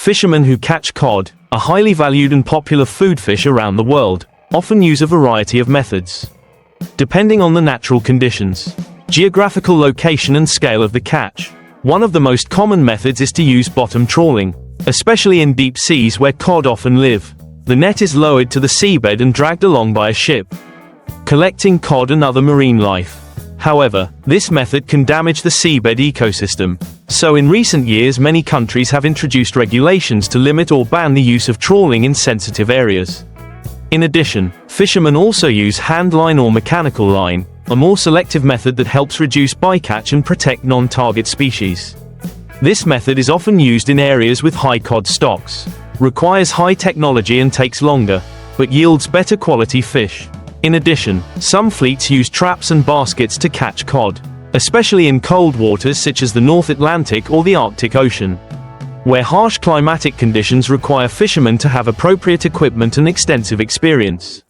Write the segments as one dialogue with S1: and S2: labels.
S1: Fishermen who catch cod, a highly valued and popular food fish around the world, often use a variety of methods. Depending on the natural conditions, geographical location and scale of the catch, one of the most common methods is to use bottom trawling, especially in deep seas where cod often live. The net is lowered to the seabed and dragged along by a ship, collecting cod and other marine life. However, this method can damage the seabed ecosystem, so in recent years many countries have introduced regulations to limit or ban the use of trawling in sensitive areas. In addition, fishermen also use hand line or mechanical line, a more selective method that helps reduce bycatch and protect non-target species. This method is often used in areas with high cod stocks, requires high technology and takes longer, but yields better quality fish. In addition, some fleets use traps and baskets to catch cod, especially in cold waters such as the North Atlantic or the Arctic Ocean, where harsh climatic conditions require fishermen to have appropriate equipment and extensive experience.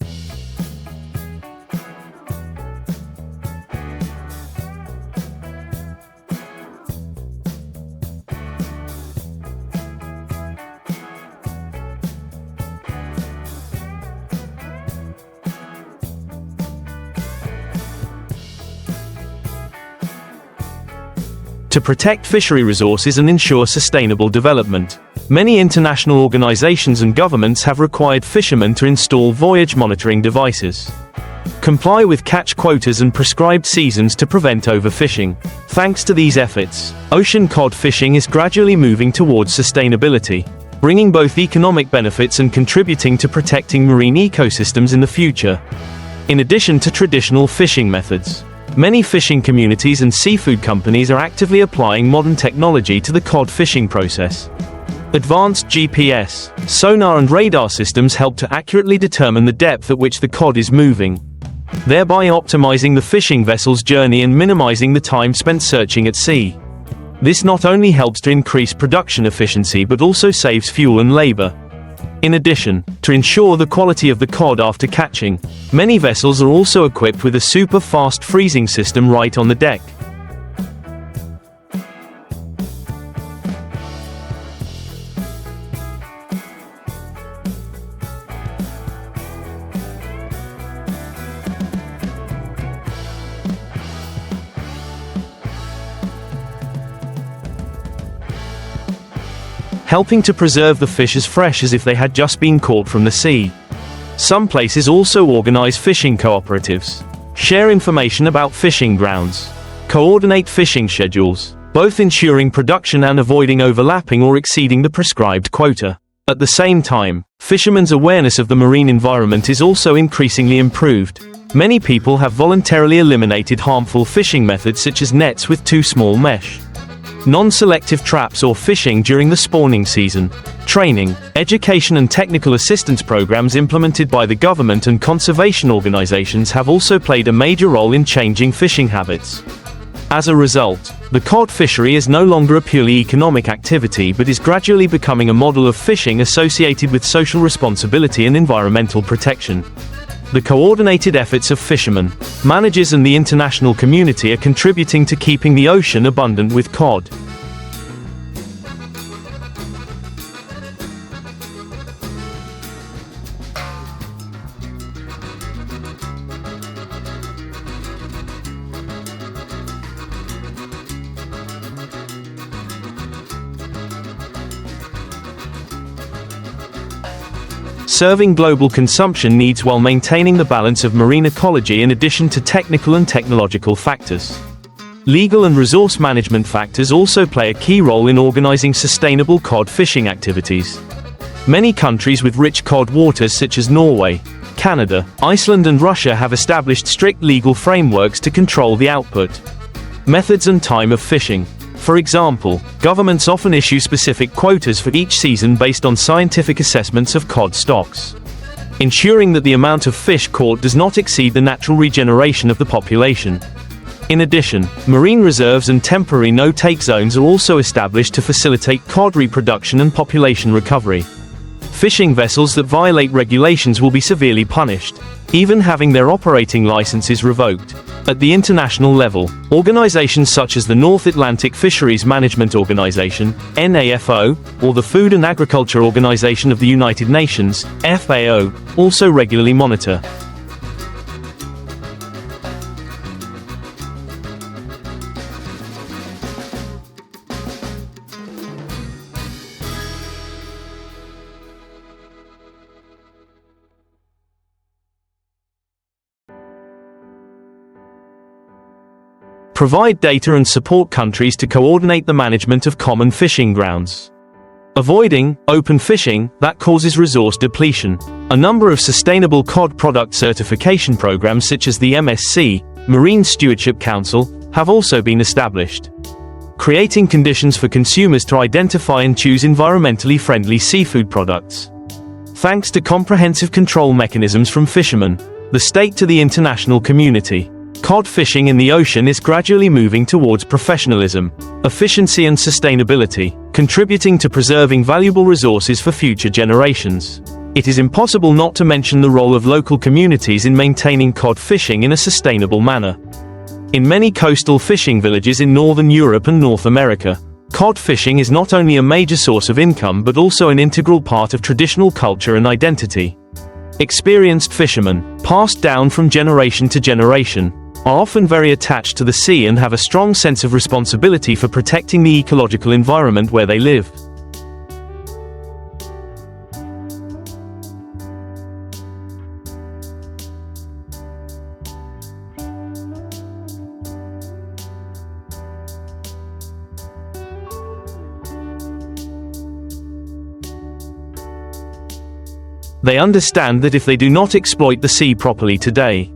S1: To protect fishery resources and ensure sustainable development, many international organizations and governments have required fishermen to install voyage monitoring devices, comply with catch quotas and prescribed seasons to prevent overfishing. Thanks to these efforts, ocean cod fishing is gradually moving towards sustainability, bringing both economic benefits and contributing to protecting marine ecosystems in the future. In addition to traditional fishing methods, many fishing communities and seafood companies are actively applying modern technology to the cod fishing process. Advanced GPS, sonar and radar systems help to accurately determine the depth at which the cod is moving, thereby optimizing the fishing vessel's journey and minimizing the time spent searching at sea. This not only helps to increase production efficiency but also saves fuel and labor. In addition, to ensure the quality of the cod after catching, many vessels are also equipped with a super fast freezing system right on the deck. Helping to preserve the fish as fresh as if they had just been caught from the sea. Some places also organize fishing cooperatives, share information about fishing grounds, coordinate fishing schedules, both ensuring production and avoiding overlapping or exceeding the prescribed quota. At the same time, fishermen's awareness of the marine environment is also increasingly improved. Many people have voluntarily eliminated harmful fishing methods such as nets with too small mesh, non-selective traps or fishing during the spawning season. Training, education and technical assistance programs implemented by the government and conservation organizations have also played a major role in changing fishing habits. As a result, the cod fishery is no longer a purely economic activity but is gradually becoming a model of fishing associated with social responsibility and environmental protection. The coordinated efforts of fishermen, managers and the international community are contributing to keeping the ocean abundant with cod. Serving global consumption needs while maintaining the balance of marine ecology in addition to technical and technological factors. Legal and resource management factors also play a key role in organizing sustainable cod fishing activities. Many countries with rich cod waters such as Norway, Canada, Iceland and Russia have established strict legal frameworks to control the output, methods and time of fishing. For example, governments often issue specific quotas for each season based on scientific assessments of cod stocks, ensuring that the amount of fish caught does not exceed the natural regeneration of the population. In addition, marine reserves and temporary no-take zones are also established to facilitate cod reproduction and population recovery. Fishing vessels that violate regulations will be severely punished, even having their operating licenses revoked. At the international level, organizations such as the North Atlantic Fisheries Management Organization, NAFO, or the Food and Agriculture Organization of the United Nations, FAO, also regularly monitor. Provide data and support countries to coordinate the management of common fishing grounds. Avoiding open fishing that causes resource depletion. A number of sustainable cod product certification programs such as the MSC, Marine Stewardship Council, have also been established. Creating conditions for consumers to identify and choose environmentally friendly seafood products. Thanks to comprehensive control mechanisms from fishermen, the state to the international community, cod fishing in the ocean is gradually moving towards professionalism, efficiency and sustainability, contributing to preserving valuable resources for future generations. It is impossible not to mention the role of local communities in maintaining cod fishing in a sustainable manner. In many coastal fishing villages in Northern Europe and North America, cod fishing is not only a major source of income but also an integral part of traditional culture and identity. Experienced fishermen, passed down from generation to generation, are often very attached to the sea and have a strong sense of responsibility for protecting the ecological environment where they live. They understand that if they do not exploit the sea properly today,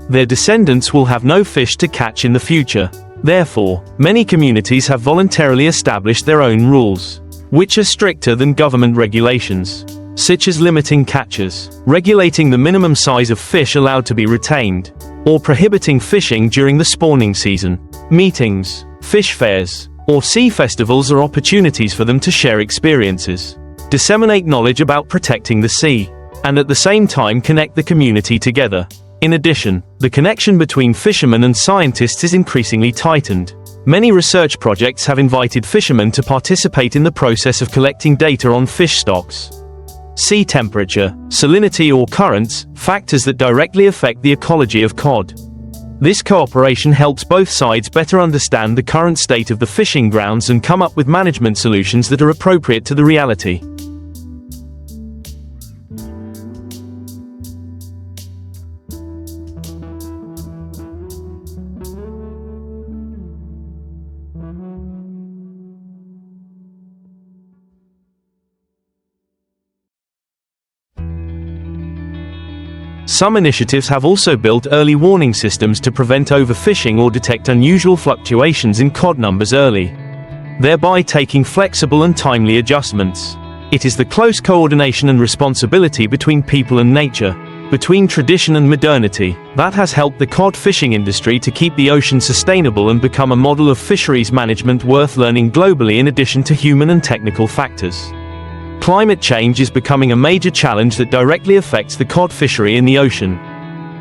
S1: their descendants will have no fish to catch in the future. Therefore, many communities have voluntarily established their own rules, which are stricter than government regulations, such as limiting catches, regulating the minimum size of fish allowed to be retained, or prohibiting fishing during the spawning season. Meetings, fish fairs, or sea festivals are opportunities for them to share experiences, disseminate knowledge about protecting the sea, and at the same time connect the community together. In addition, the connection between fishermen and scientists is increasingly tightened. Many research projects have invited fishermen to participate in the process of collecting data on fish stocks, sea temperature, salinity or currents, factors that directly affect the ecology of cod. This cooperation helps both sides better understand the current state of the fishing grounds and come up with management solutions that are appropriate to the reality. Some initiatives have also built early warning systems to prevent overfishing or detect unusual fluctuations in cod numbers early, thereby taking flexible and timely adjustments. It is the close coordination and responsibility between people and nature, between tradition and modernity, that has helped the cod fishing industry to keep the ocean sustainable and become a model of fisheries management worth learning globally in addition to human and technical factors. Climate change is becoming a major challenge that directly affects the cod fishery in the ocean.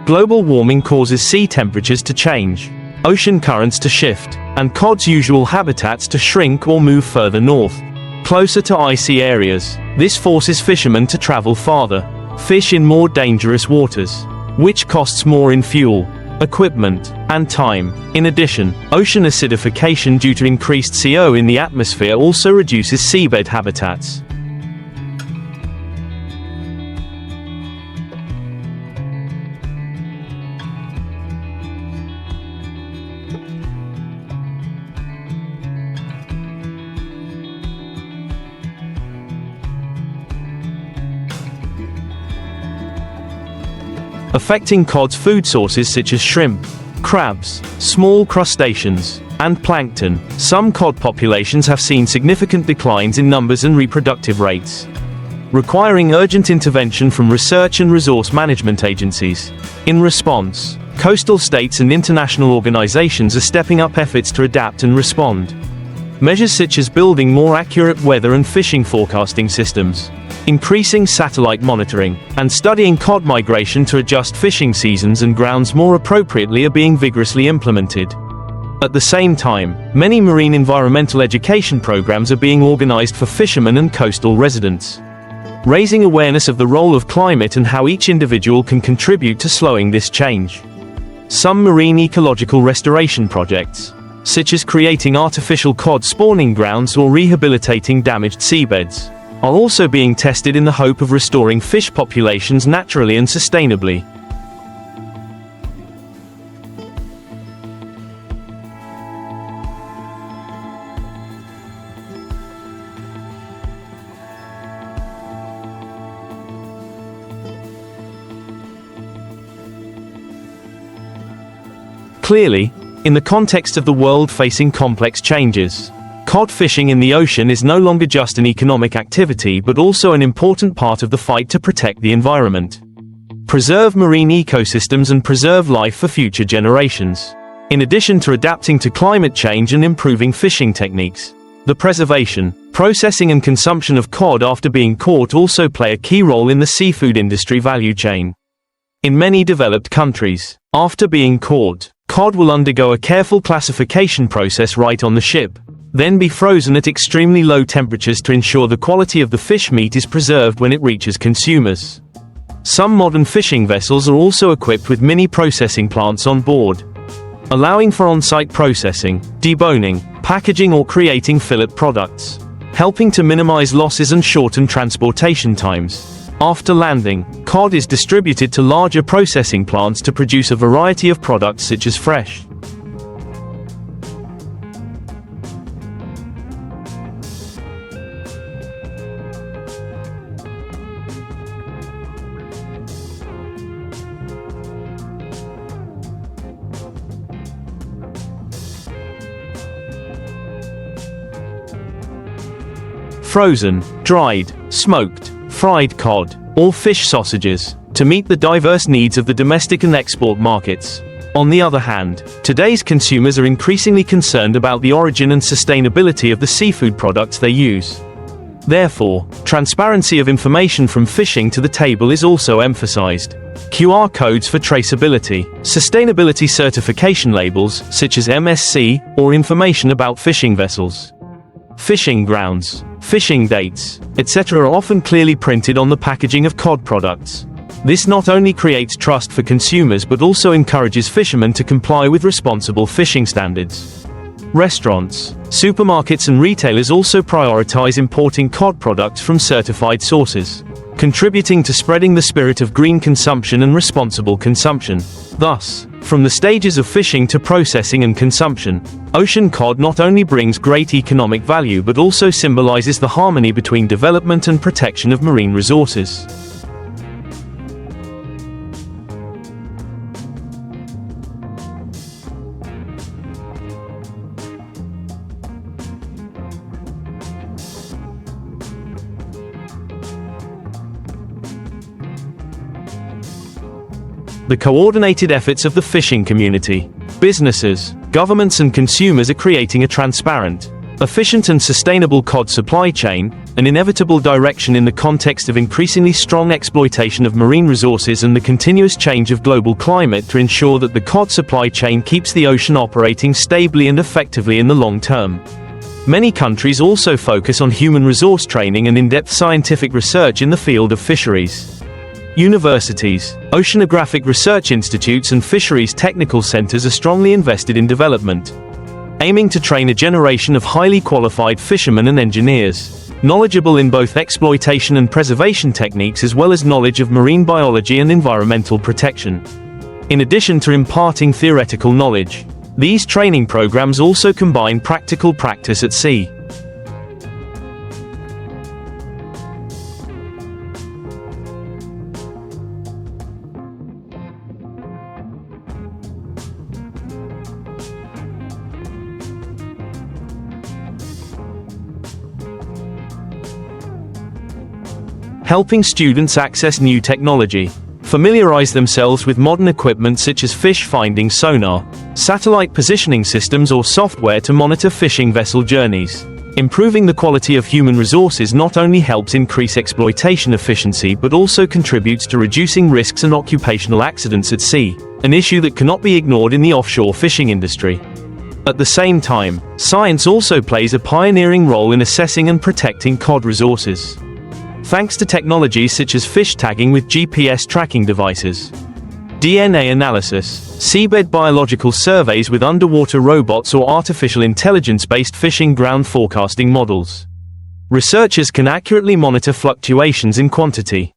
S1: Global warming causes sea temperatures to change, ocean currents to shift, and cod's usual habitats to shrink or move further north, closer to icy areas. This forces fishermen to travel farther, fish in more dangerous waters, which costs more in fuel, equipment, and time. In addition, ocean acidification due to increased CO in the atmosphere also reduces seabed habitats. Affecting cod's food sources such as shrimp, crabs, small crustaceans, and plankton. Some cod populations have seen significant declines in numbers and reproductive rates, requiring urgent intervention from research and resource management agencies. In response, coastal states and international organizations are stepping up efforts to adapt and respond. Measures such as building more accurate weather and fishing forecasting systems, Increasing satellite monitoring and studying cod migration to adjust fishing seasons and grounds more appropriately are being vigorously implemented. At the same time, many marine environmental education programs are being organized for fishermen and coastal residents, raising awareness of the role of climate and how each individual can contribute to slowing this change. Some marine ecological restoration projects, such as creating artificial cod spawning grounds or rehabilitating damaged seabeds, are also being tested in the hope of restoring fish populations naturally and sustainably. Clearly, in the context of the world facing complex changes, cod fishing in the ocean is no longer just an economic activity but also an important part of the fight to protect the environment, preserve marine ecosystems and preserve life for future generations. In addition to adapting to climate change and improving fishing techniques, the preservation, processing and consumption of cod after being caught also play a key role in the seafood industry value chain. In many developed countries, after being caught, cod will undergo a careful classification process right on the ship, then be frozen at extremely low temperatures to ensure the quality of the fish meat is preserved when it reaches consumers. Some modern fishing vessels are also equipped with mini processing plants on board, allowing for on-site processing, deboning, packaging or creating fillet products, helping to minimize losses and shorten transportation times. After landing, cod is distributed to larger processing plants to produce a variety of products such as fresh, frozen, dried, smoked, fried cod, or fish sausages, to meet the diverse needs of the domestic and export markets. On the other hand, today's consumers are increasingly concerned about the origin and sustainability of the seafood products they use. Therefore, transparency of information from fishing to the table is also emphasized. QR codes for traceability, sustainability certification labels, such as MSC, or information about fishing vessels, fishing grounds, fishing dates, etc. are often clearly printed on the packaging of cod products. This not only creates trust for consumers but also encourages fishermen to comply with responsible fishing standards. Restaurants, supermarkets and retailers also prioritize importing cod products from certified sources, contributing to spreading the spirit of green consumption and responsible consumption. Thus, from the stages of fishing to processing and consumption, ocean cod not only brings great economic value but also symbolizes the harmony between development and protection of marine resources. The coordinated efforts of the fishing community, businesses, governments and consumers are creating a transparent, efficient and sustainable cod supply chain, an inevitable direction in the context of increasingly strong exploitation of marine resources and the continuous change of global climate to ensure that the cod supply chain keeps the ocean operating stably and effectively in the long term. Many countries also focus on human resource training and in-depth scientific research in the field of fisheries. Universities, oceanographic research institutes and fisheries technical centers are strongly invested in development, aiming to train a generation of highly qualified fishermen and engineers, knowledgeable in both exploitation and preservation techniques as well as knowledge of marine biology and environmental protection. In addition to imparting theoretical knowledge, these training programs also combine practical practice at sea. Helping students access new technology, familiarize themselves with modern equipment such as fish finding sonar, satellite positioning systems or software to monitor fishing vessel journeys. Improving the quality of human resources not only helps increase exploitation efficiency but also contributes to reducing risks and occupational accidents at sea, an issue that cannot be ignored in the offshore fishing industry. At the same time, science also plays a pioneering role in assessing and protecting cod resources. Thanks to technologies such as fish tagging with GPS tracking devices, DNA analysis, seabed biological surveys with underwater robots or artificial intelligence-based fishing ground forecasting models, researchers can accurately monitor fluctuations in quantity,